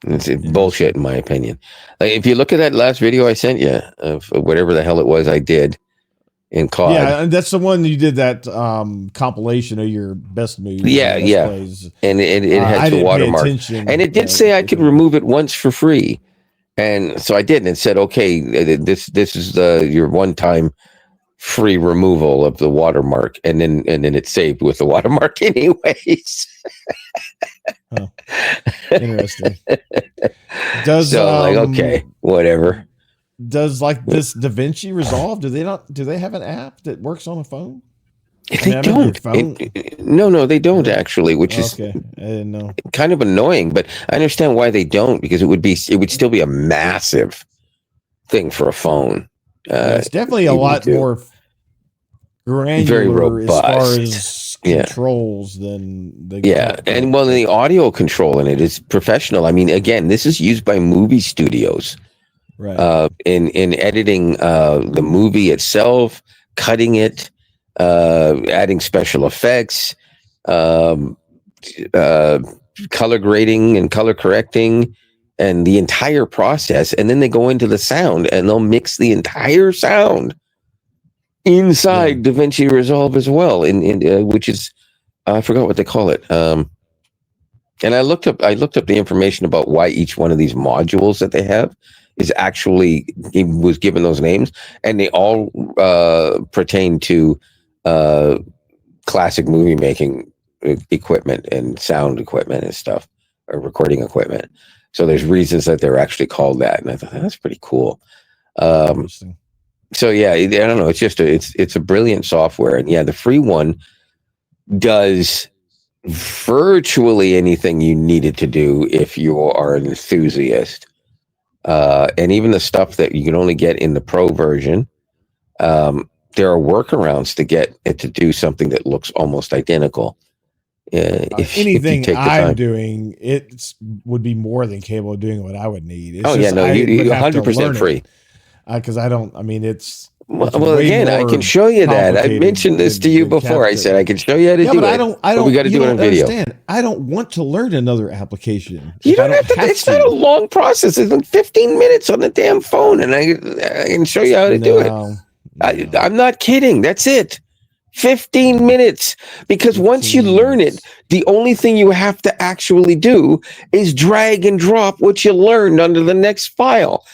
It's bullshit, in my opinion. Like, if you look at that last video I sent you of whatever the hell it was I did in COD. Yeah, and that's the one you did that compilation of your best moves. Yeah, Best yeah. Plays. And it has I the didn't pay watermark. attention, And it did say I could remove it once for free. And so I did, and it said, okay, this is your one-time free removal of the watermark, and then it's saved with the watermark anyways. Huh. Interesting. Does So like, okay, whatever. Does like this DaVinci Resolve? Do they have an app that works on a phone? They don't. No, they don't actually, which is okay. I didn't know. Kind of annoying, but I understand why they don't, because it would still be a massive thing for a phone. It's definitely a lot more granular, very robust, as far as controls than the and the audio control in it is professional. I mean, again, this is used by movie studios, right? In editing the movie itself, cutting it, adding special effects, color grading and color correcting, and the entire process. And then they go into the sound and they'll mix the entire sound inside DaVinci Resolve as well, in which is I forgot what they call it. And I looked up the information about why each one of these modules that they have is actually, it was given those names, and they all pertain to classic movie making equipment and sound equipment and stuff, or recording equipment. So there's reasons that they're actually called that, and I thought that's pretty cool. So yeah, I don't know. It's just it's a brilliant software, and yeah, the free one does virtually anything you need it to do if you are an enthusiast. And even the stuff that you can only get in the pro version, there are workarounds to get it to do something that looks almost identical. If anything I'm doing, it would be more than capable of doing what I would need. It's you're 100% free. Because I don't. I mean, it's well again, I can show you that. I mentioned this to you before. I said I can show you how to do it. I don't. We got to do it on video. Understand. I don't want to learn another application. You don't have to. It's not a long process. It's like 15 minutes on the damn phone, and I can show you how to do it. I'm not kidding. That's it. 15 minutes. Because once you learn it, the only thing you have to actually do is drag and drop what you learned onto the next file.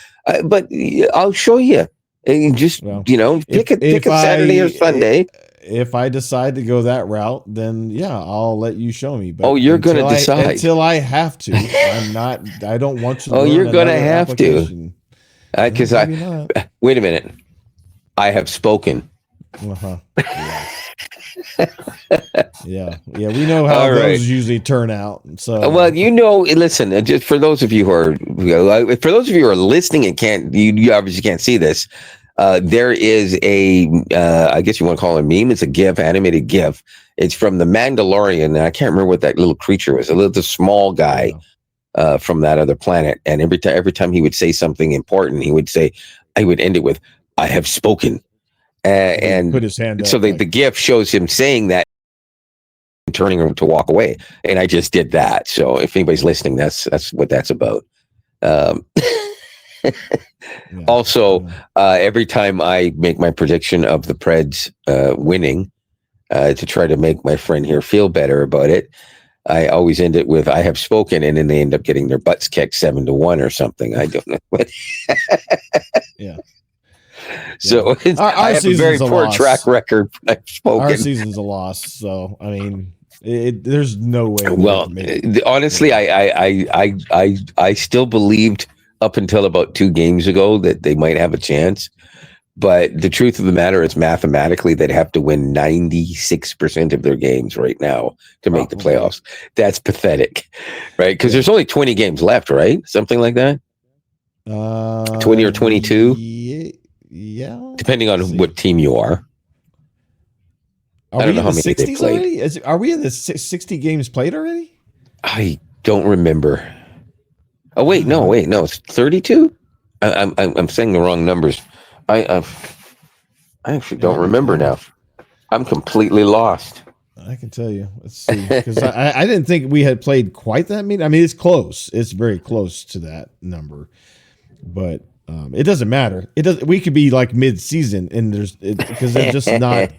But I'll show you. And just pick a Saturday or Sunday. If I decide to go that route, then I'll let you show me. But you're going to decide until I have to. I'm not. I don't want to. You're going to have to. Because wait a minute. I have spoken. Yeah. We know how those usually turn out. So listen, just for those of you who are listening and can't, you obviously can't see this. There is I guess you want to call it a meme. It's a GIF, animated GIF. It's from The Mandalorian, and I can't remember what that little creature was. The small guy from that other planet. And every time he would say something important, he would end it with, "I have spoken." And put his hand up, so the GIF shows him saying that, turning to walk away, and I just did that. So if anybody's listening, that's what that's about. Also, every time I make my prediction of the Preds winning, to try to make my friend here feel better about it, I always end it with, "I have spoken," and then they end up getting their butts kicked 7-1 or something. I don't know what. So I have a very poor track record. I've spoken. Our season's a loss, so I mean, there's no way. Well, honestly, I still believed up until about 2 games ago that they might have a chance. But the truth of the matter is, mathematically, they'd have to win 96% of their games right now to make the playoffs. That's pathetic, right? Because there's only 20 games left, right? Something like that. 20 or 22. Yeah. Depending on what team you are. I don't know how many they played. Are we in the 60 games played already? I don't remember. Oh wait, no, it's 32. I'm saying the wrong numbers. I actually don't remember now. I'm completely lost. I can tell you. Let's see, because I didn't think we had played quite that many. I mean, it's close. It's very close to that number, but it doesn't matter. It does. We could be like mid-season, and because they're just not.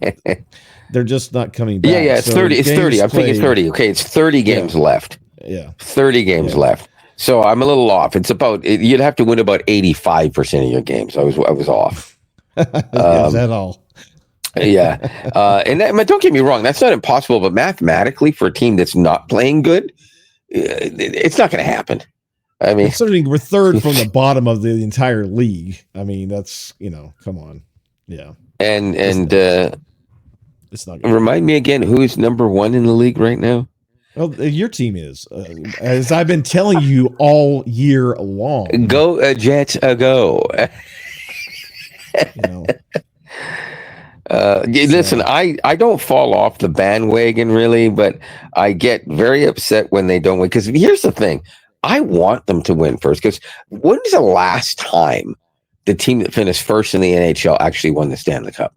They're just not coming back. Yeah. It's 30. It's 30. I'm thinking 30. Okay, it's 30 games left. Yeah, 30 games left. So I'm a little off. It's about you'd have to win about 85% of your games. I was off. Is that all? Yeah, and don't get me wrong, that's not impossible. But mathematically, for a team that's not playing good, it's not going to happen. I mean, considering we're third from the bottom of the entire league. I mean, that's come on, yeah. And it's not. Remind me again, who's number 1 in the league right now? Well, your team is, as I've been telling you all year long. Go Jets, go! Listen, I don't fall off the bandwagon really, but I get very upset when they don't win. Because here's the thing, I want them to win first. Because when's the last time the team that finished first in the NHL actually won the Stanley Cup?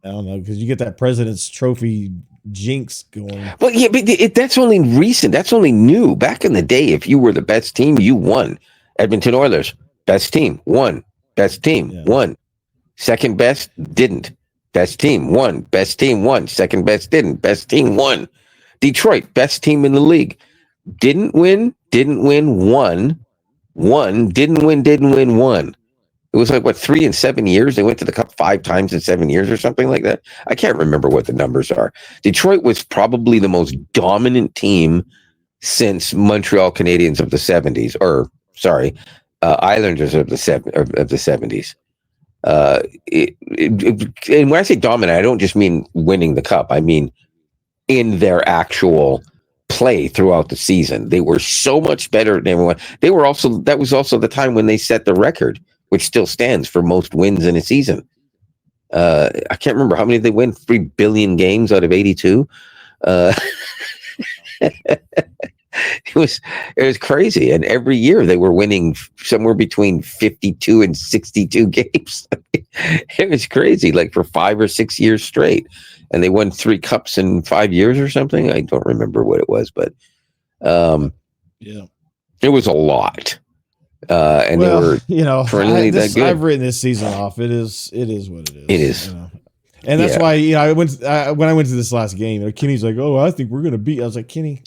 I don't know, because you get that President's Trophy jinx going. Well, yeah, but that's only recent. That's only new. Back in the day, if you were the best team, you won. Edmonton Oilers, best team, won. Best team, won. Second best, didn't. Best team, won. Best team, won. Second best, didn't. Best team, won. Detroit, best team in the league. Didn't win, won. Won, didn't win, won. It was like, 3 and 7 years? They went to the Cup 5 times in 7 years or something like that. I can't remember what the numbers are. Detroit was probably the most dominant team since Montreal Canadiens of the 70s. Islanders of the 70s. And when I say dominant, I don't just mean winning the Cup. I mean in their actual play throughout the season. They were so much better than everyone. That was also the time when they set the record, which still stands for most wins in a season. I can't remember how many they win. 3 billion games out of 82. It was crazy, and every year they were winning somewhere between 52 and 62 games. It was crazy, like for 5 or 6 years straight, and they won 3 cups in 5 years or something. I don't remember what it was, but it was a lot. And they were, that good. I've written this season off. It is what it is. It is. And that's why, when I went to this last game, Kenny's like, "Oh, I think we're going to beat." I was like, "Kenny,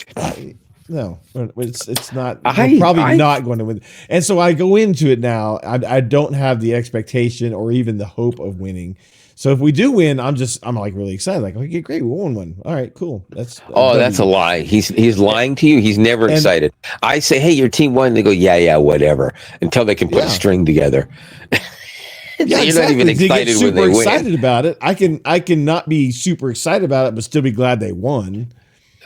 no, it's not. We're probably not going to win." And so I go into it now. I don't have the expectation or even the hope of winning. So if we do win, I'm like really excited. Like, okay, great, we won one. All right, cool. That's a lie. He's lying to you. He's never excited. I say, "Hey, your team won." They go, "Yeah, whatever," until they can put a string together. Yeah, you're not even excited when they win. Excited about it. I can not be super excited about it, but still be glad they won.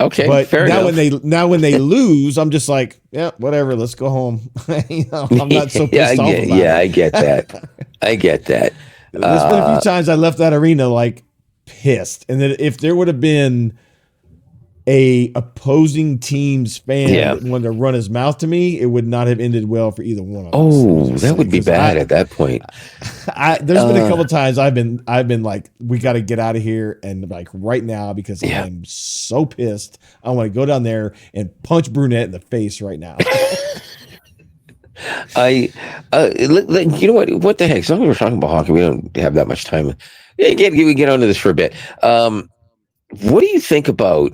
Okay, but fair enough. when they lose, I'm just like, yeah, whatever. Let's go home. I'm not so pissed off about it. Yeah, I get that. I get that. There's been a few times I left that arena like pissed, and that if there would have been a opposing team's fan that wanted to run his mouth to me, it would not have ended well for either one of us. Oh, that would be bad at that point. There's been a couple of times I've been like, we got to get out of here, and like right now, because I'm so pissed, I want to go down there and punch Brunette in the face right now. You know what? What the heck? As long as we're talking about hockey, we don't have that much time. We get onto this for a bit. What do you think about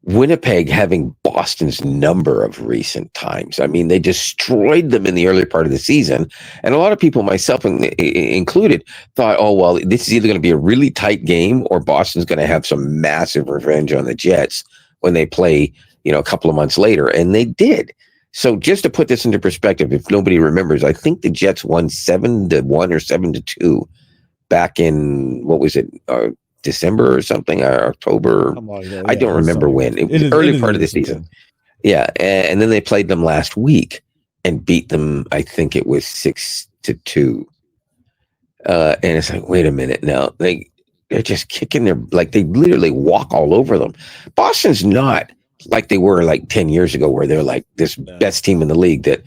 Winnipeg having Boston's number of recent times? I mean, they destroyed them in the early part of the season, and a lot of people, myself included, thought, "Oh well, this is either going to be a really tight game, or Boston's going to have some massive revenge on the Jets when they play, a couple of months later," and they did. So just to put this into perspective, if nobody remembers, I think the Jets won 7-1 or 7-2 back in, what was it, December or something, or October? I don't remember when. It was early part of the season. Yeah, and then they played them last week and beat them. I think it was 6-2. And it's like, wait a minute now. They're just kicking their, like, they literally walk all over them. Boston's not like they were like 10 years ago, where they're like this best team in the league that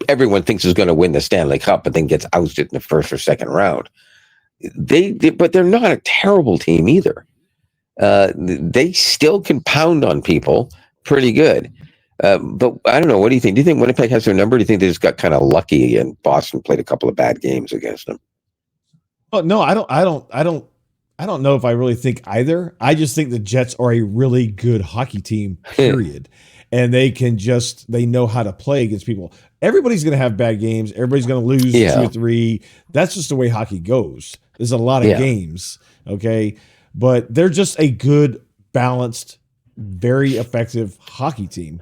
everyone thinks is going to win the Stanley Cup, but then gets ousted in the first or second round. But they're not a terrible team either. They still can pound on people pretty good. But I don't know. What do you think? Do you think Winnipeg has their number? Do you think they just got kind of lucky and Boston played a couple of bad games against them? Oh no, I don't know if I really think either. I just think the Jets are a really good hockey team, period. And they know how to play against people. Everybody's going to have bad games. Everybody's going to lose 2 or 3. That's just the way hockey goes. There's a lot of games, okay? But they're just a good, balanced, very effective hockey team.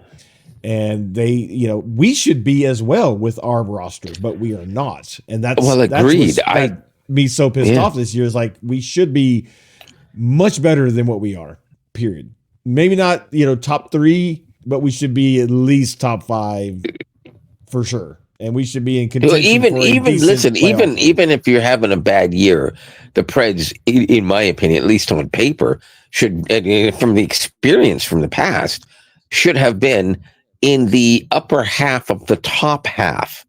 And we should be as well with our roster, but we are not. And that's agreed. That me so pissed off this year is like, we should be much better than what we are, period. Maybe not, top 3, but we should be at least top 5 for sure. And we should be in contention. Even if you're having a bad year, the Preds, in my opinion, at least on paper, should, from the experience from the past, should have been in the upper half of the top half,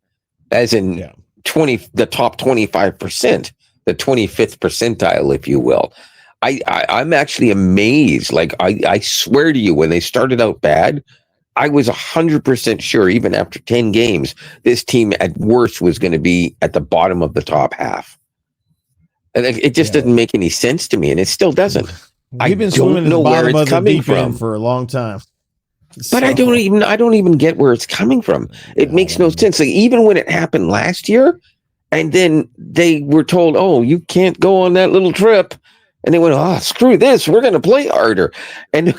as in the top 25%, the 25th percentile, if you will. I'm actually amazed. Like, I swear to you, when they started out bad, I was 100% sure, even after 10 games, this team at worst was going to be at the bottom of the top half. And it just doesn't make any sense to me, and it still doesn't. We've been swimming in the bottom of the deep end for a long time. But I don't even get where it's coming from. It makes no sense. Like, even when it happened last year, and then they were told, "Oh, you can't go on that little trip," and they went, "Oh, screw this. We're going to play harder," and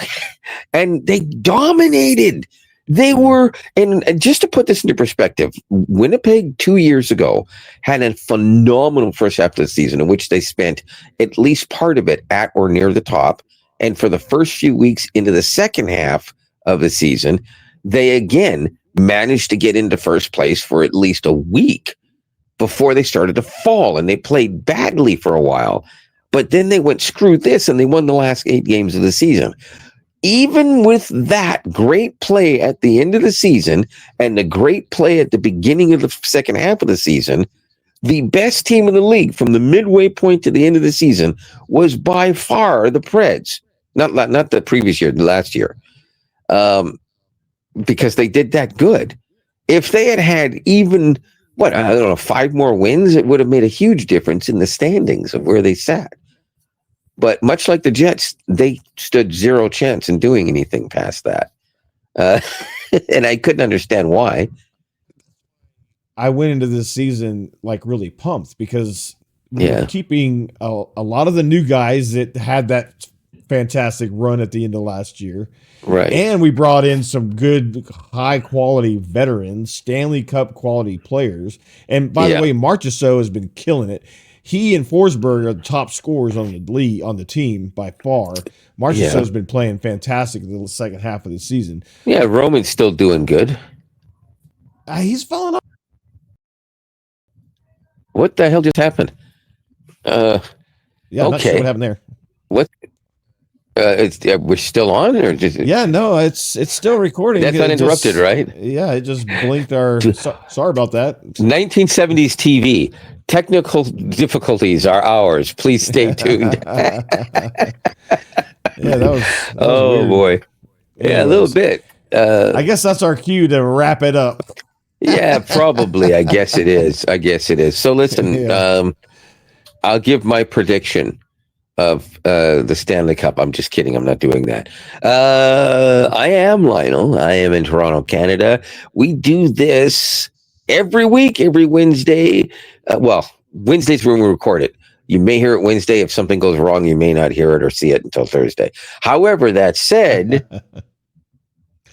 they dominated. They were, and just to put this into perspective, Winnipeg 2 years ago had a phenomenal first half of the season in which they spent at least part of it at or near the top, and for the first few weeks into the second half of the season, they again managed to get into first place for at least a week before they started to fall, and they played badly for a while, but then they went, screw this, and they won the last 8 games of the season. Even with that great play at the end of the season and the great play at the beginning of the second half of the season, the best team in the league from the midway point to the end of the season was by far the Preds. Not the previous year, the last year. Because they did that good. If they had even, 5 more wins, it would have made a huge difference in the standings of where they sat. But much like the Jets, they stood zero chance in doing anything past that. And I couldn't understand why. I went into this season like really pumped because we were keeping a lot of the new guys that had that fantastic run at the end of last year. Right. And we brought in some good, high quality veterans, Stanley Cup quality players. And by the way, Marchessault has been killing it. He and Forsberg are the top scorers on the team by far. Marchessault has been playing fantastic in the second half of the season. Yeah, Roman's still doing good. He's falling off. What the hell just happened? I'm not sure what happened there. What? We're still on, or just no, it's still recording. That's uninterrupted, right? Yeah, it just blinked our. Sorry about that. 1970s TV. Technical difficulties are ours. Please stay tuned. That was oh weird. Boy, a little bit. I guess that's our cue to wrap it up. Yeah, probably. I guess it is. So listen, I'll give my prediction of the Stanley Cup. I'm just kidding. I'm not doing that. I am Lionel. I am in Toronto, Canada. We do this every week, every Wednesday. Wednesday's when we record it. You may hear it Wednesday. If something goes wrong, you may not hear it or see it until Thursday. However, that said,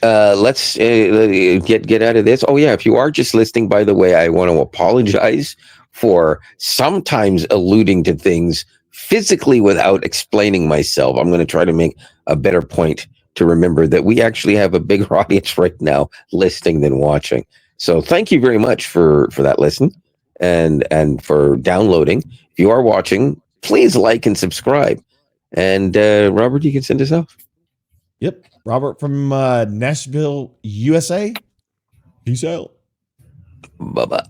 Let's get out of this. Oh yeah, if you are just listening, by the way, I want to apologize for sometimes alluding to things physically without explaining myself. I'm going to try to make a better point to remember that we actually have a bigger audience right now listening than watching. So thank you very much for that listen and for downloading. If you are watching, please like and subscribe. And Robert, you can send us off. Yep. Robert from Nashville, USA. Peace out. Bye bye.